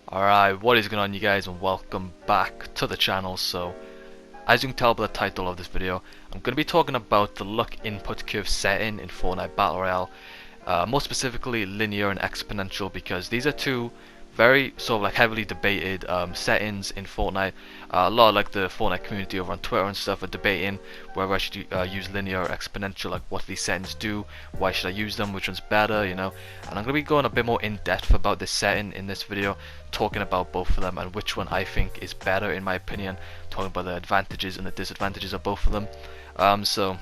Alright, what is going on you guys, and welcome back to the channel. So, as you can tell by the title of this video, I'm going to be talking about the luck input curve setting in Fortnite Battle Royale. More specifically linear and exponential, because these are two very sort of like heavily debated settings in Fortnite. A lot of like the Fortnite community over on Twitter and stuff are debating whether I should use linear or exponential, like what these settings do, why should I use them, which one's better, you know. And I'm going to be going a bit more in depth about this setting in this video, talking about both of them and which one I think is better in my opinion, talking about the advantages and the disadvantages of both of them. So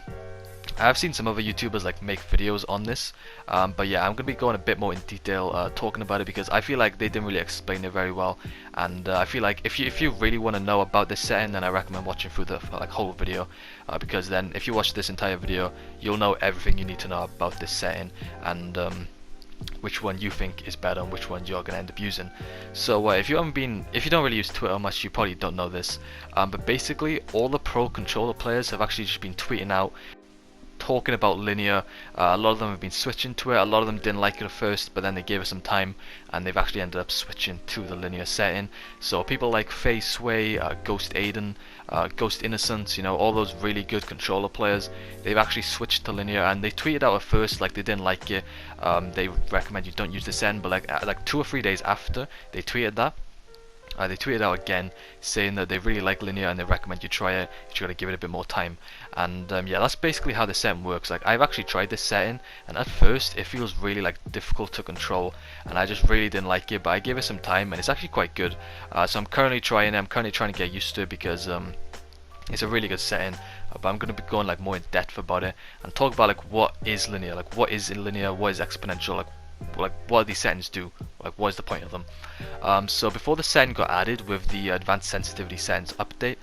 I've seen some other YouTubers like make videos on this, but yeah, I'm going to be going a bit more in detail talking about it, because I feel like they didn't really explain it very well, and I feel like if you really want to know about this setting, then I recommend watching through the whole video, because then if you watch this entire video, you'll know everything you need to know about this setting, and which one you think is better and which one you're going to end up using. So if you don't really use Twitter much, you probably don't know this, but basically all the pro controller players have actually just been tweeting out talking about linear. A lot of them have been switching to it. A lot of them didn't like it at first, but then they gave it some time and they've actually ended up switching to the linear setting. So people like Faye Sway, Ghost Aiden, Ghost Innocence, you know, all those really good controller players, they've actually switched to linear, and they tweeted out at first like they didn't like it. They recommend you don't use this setting, but like 2 or 3 days after they tweeted that, they tweeted out again saying that they really like linear and they recommend you try it. You gotta give it a bit more time. And yeah, that's basically how the setting works. Like, I've actually tried this setting, and at first it feels really like difficult to control, and I just really didn't like it. But I gave it some time, and it's actually quite good. So I'm currently trying it. I'm currently trying to get used to it, because it's a really good setting. But I'm going to be going like more in depth about it and talk about like what is linear, like what is linear, what is exponential, like what do these settings do, like what is the point of them. So before the setting got added with the advanced sensitivity settings update,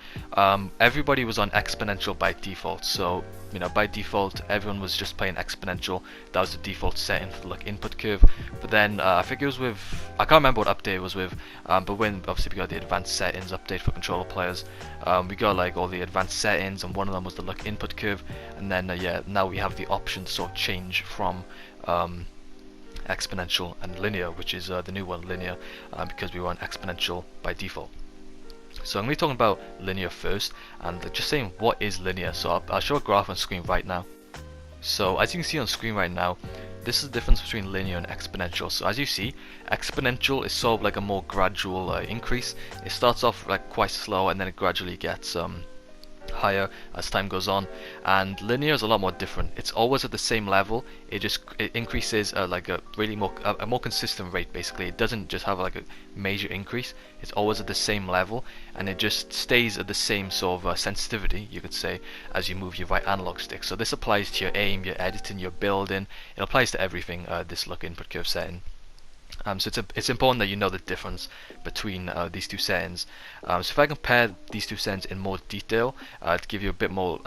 everybody was on exponential by default. So you know, by default everyone was just playing exponential. That was the default setting for the luck input curve. But then I think it was with, I can't remember what update it was with, but when obviously we got the advanced settings update for controller players, we got like all the advanced settings, and one of them was the luck input curve. And then yeah, now we have the option to sort of change from exponential and linear, which is the new one, linear, because we were on exponential by default. So I'm going to be talking about linear first, and just saying what is linear. So I'll show a graph on screen right now. So as you can see on screen right now, this is the difference between linear and exponential. So as you see, exponential is sort of like a more gradual increase. It starts off like quite slow, and then it gradually gets higher as time goes on. And linear is a lot more different. It's always at the same level. It increases like a more consistent rate. Basically, it doesn't just have like a major increase. It's always at the same level, and it just stays at the same sort of sensitivity, you could say, as you move your right analog stick. So this applies to your aim, your editing, your building. It applies to everything, this luck input curve setting. So it's important that you know the difference between these two settings. So if I compare these two settings in more detail, to give you a bit more,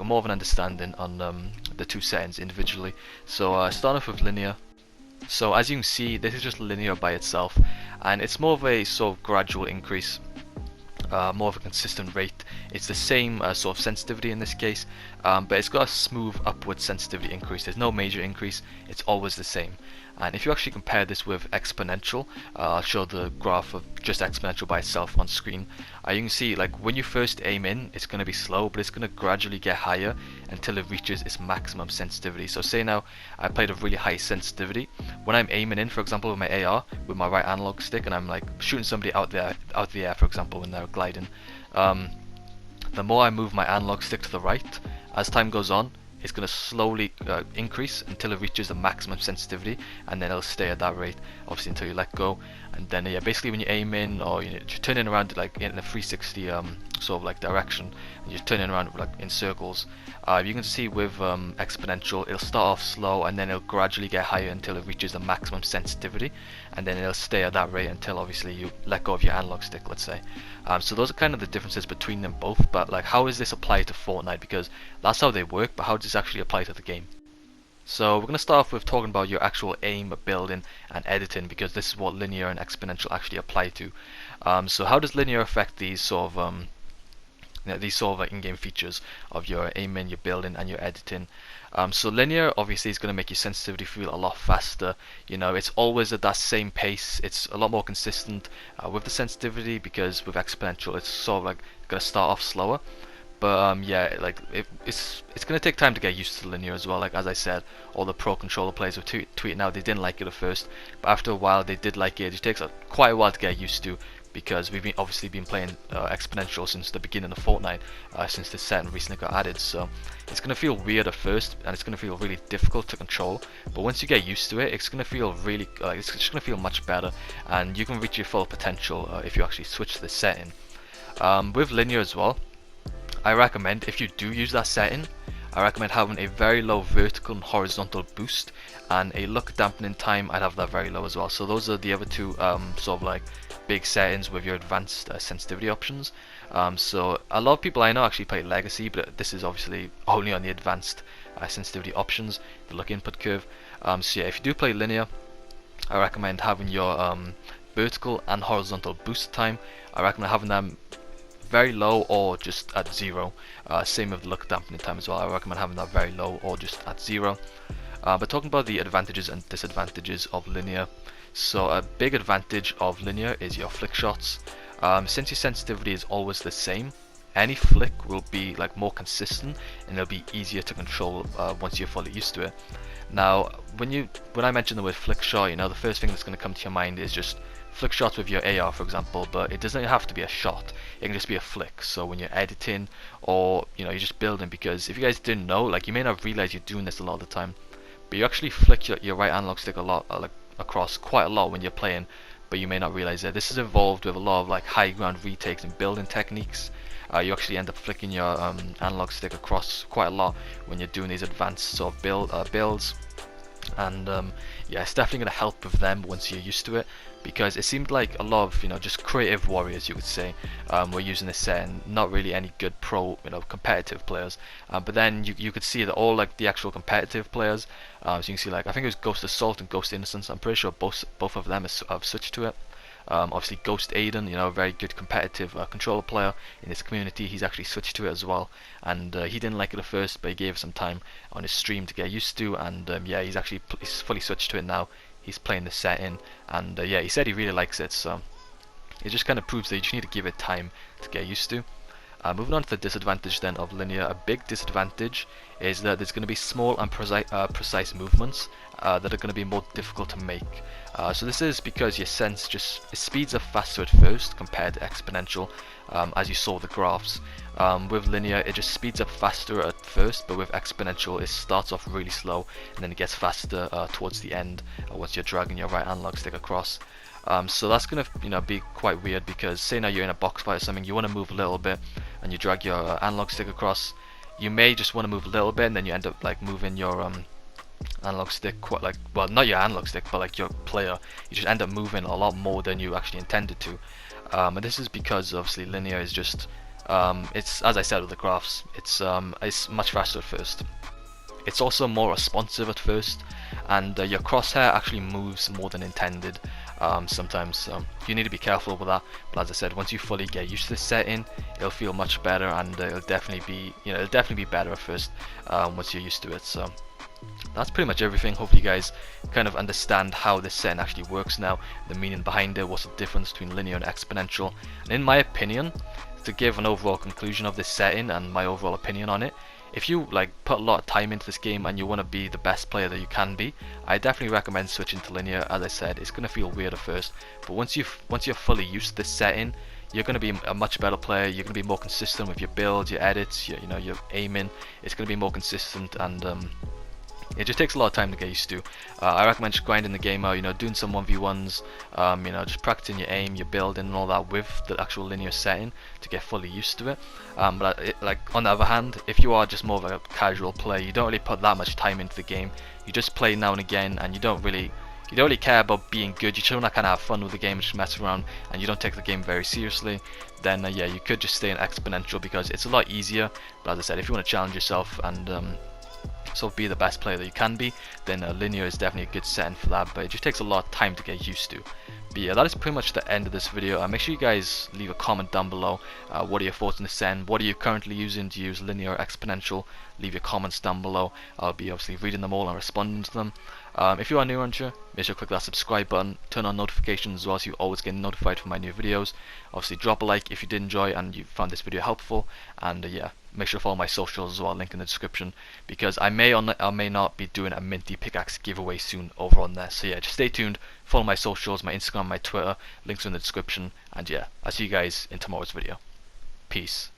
more of an understanding on the two settings individually. So starting off with linear. So as you can see, this is just linear by itself, and it's more of a sort of gradual increase. More of a consistent rate. It's the same sort of sensitivity in this case, but it's got a smooth upward sensitivity increase. There's no major increase, it's always the same. And if you actually compare this with exponential, I'll show the graph of just exponential by itself on screen. You can see like when you first aim in, it's going to be slow, but it's going to gradually get higher until it reaches its maximum sensitivity. So say now I played a really high sensitivity. When I'm aiming in, for example, with my AR, with my right analog stick, and I'm like shooting somebody out the air, for example, when they're gliding, the more I move my analog stick to the right, as time goes on, it's going to slowly increase until it reaches the maximum sensitivity, and then it'll stay at that rate, obviously, until you let go. And then yeah, basically when you aim in, or you're turning around like in a 360 sort of like direction, and you're turning around like in circles, you can see with exponential, it'll start off slow, and then it'll gradually get higher until it reaches the maximum sensitivity, and then it'll stay at that rate until obviously you let go of your analog stick, let's say. So those are kind of the differences between them both. But like, how does this apply to Fortnite? Because that's how they work, but how does this actually apply to the game? So we're going to start off with talking about your actual aim, building, and editing, because this is what linear and exponential actually apply to. So how does linear affect these sort of these sort of like in-game features of your aiming, your building, and your editing. So linear obviously is going to make your sensitivity feel a lot faster. It's always at that same pace. It's a lot more consistent with the sensitivity, because with exponential it's sort of like going to start off slower. But yeah, like it's going to take time to get used to linear as well. Like as I said, all the pro controller players were tweeting out they didn't like it at first, but after a while they did like it. It takes quite a while to get used to, because we've obviously been playing Exponential since the beginning of Fortnite, since this setting recently got added. So it's going to feel weird at first, and it's going to feel really difficult to control. But once you get used to it, it's going to feel really, it's just going to feel much better, and you can reach your full potential if you actually switch the setting. With linear as well, I recommend, if you do use that setting, I recommend having a very low vertical and horizontal boost, and a look dampening time. I'd have that very low as well. So those are the other two sort of like big settings with your advanced sensitivity options. So a lot of people I know actually play Legacy, but this is obviously only on the advanced sensitivity options, the look input curve. So yeah, if you do play linear, I recommend having your vertical and horizontal boost time. I recommend having them very low or just at 0. Same with the look dampening time as well. I recommend having that very low or just at 0. But talking about the advantages and disadvantages of linear, so a big advantage of linear is your flick shots. Since your sensitivity is always the same, any flick will be like more consistent, and it'll be easier to control once you're fully used to it. Now, when I mention the word flick shot, the first thing that's going to come to your mind is just flick shots with your AR, for example, but it doesn't have to be a shot. It can just be a flick. So when you're editing, or you're just building, because if you guys didn't know, like, you may not realize you're doing this a lot of the time, but you actually flick your right analog stick a lot, like across quite a lot when you're playing, but you may not realize it. This is involved with a lot of like high ground retakes and building techniques. You actually end up flicking your analog stick across quite a lot when you're doing these advanced sort of builds. And yeah, it's definitely going to help with them once you're used to it, because it seemed like a lot of just creative warriors, you could say, were using this set, and not really any good pro competitive players. But then you could see that all like the actual competitive players, so you can see, like, I think it was Ghost Assault and Ghost Innocence, I'm pretty sure both of them have switched to it. Obviously Ghost Aiden, a very good competitive controller player in this community, he's actually switched to it as well, and he didn't like it at first, but he gave it some time on his stream to get used to, and yeah, he's fully switched to it now. He's playing the setting, and yeah, he said he really likes it, so it just kind of proves that you just need to give it time to get used to. Moving on to the disadvantage then of linear, a big disadvantage is that there's going to be small and precise movements that are going to be more difficult to make. So this is because your sense it speeds up faster at first compared to exponential, as you saw with the graphs. With linear, it just speeds up faster at first, but with exponential, it starts off really slow and then it gets faster towards the end once you're dragging your right analog stick across. So that's gonna be quite weird, because say now you're in a box fight or something, you want to move a little bit and you drag your analog stick across. You may just want to move a little bit, and then you end up like moving your analog stick quite, like, well, not your analog stick, but like your player, you just end up moving a lot more than you actually intended to. And this is because obviously linear is just it's, as I said with the graphs, it's much faster at first. It's also more responsive at first, and your crosshair actually moves more than intended sometimes. You need to be careful with that, but as I said, once you fully get used to this setting, it'll feel much better, and it'll definitely be better at first once you're used to it. So that's pretty much everything. Hopefully you guys kind of understand how this setting actually works now, the meaning behind it, what's the difference between linear and exponential. And in my opinion, to give an overall conclusion of this setting and my overall opinion on it, if you like put a lot of time into this game and you want to be the best player that you can be, I definitely recommend switching to linear. As I said, it's going to feel weird at first, but once you're fully used to this setting, you're going to be a much better player. You're going to be more consistent with your builds, your edits, your aiming. It's going to be more consistent, and it just takes a lot of time to get used to. I recommend just grinding the game out, doing some 1v1s, just practicing your aim, your building and all that with the actual linear setting to get fully used to it. But like on the other hand, if you are just more of a casual player, you don't really put that much time into the game. You just play now and again, and you don't really care about being good. You just want to kind of have fun with the game, just mess around, and you don't take the game very seriously. Then yeah, you could just stay in exponential because it's a lot easier. But as I said, if you want to challenge yourself and sort of be the best player that you can be, then linear is definitely a good setting for that, but it just takes a lot of time to get used to. But yeah, that is pretty much the end of this video. Make sure you guys leave a comment down below. What are your thoughts on this setting? What are you currently using? Do you use linear or exponential? Leave your comments down below. I'll be obviously reading them all and responding to them. If you are new around here, make sure to click that subscribe button, turn on notifications as well so you always get notified for my new videos. Obviously drop a like if you did enjoy and you found this video helpful, and yeah, make sure to follow my socials as well, link in the description, because I may or I may not be doing a minty pickaxe giveaway soon over on there. So yeah, just stay tuned, follow my socials, my Instagram, my Twitter, links are in the description, and yeah, I'll see you guys in tomorrow's video. Peace.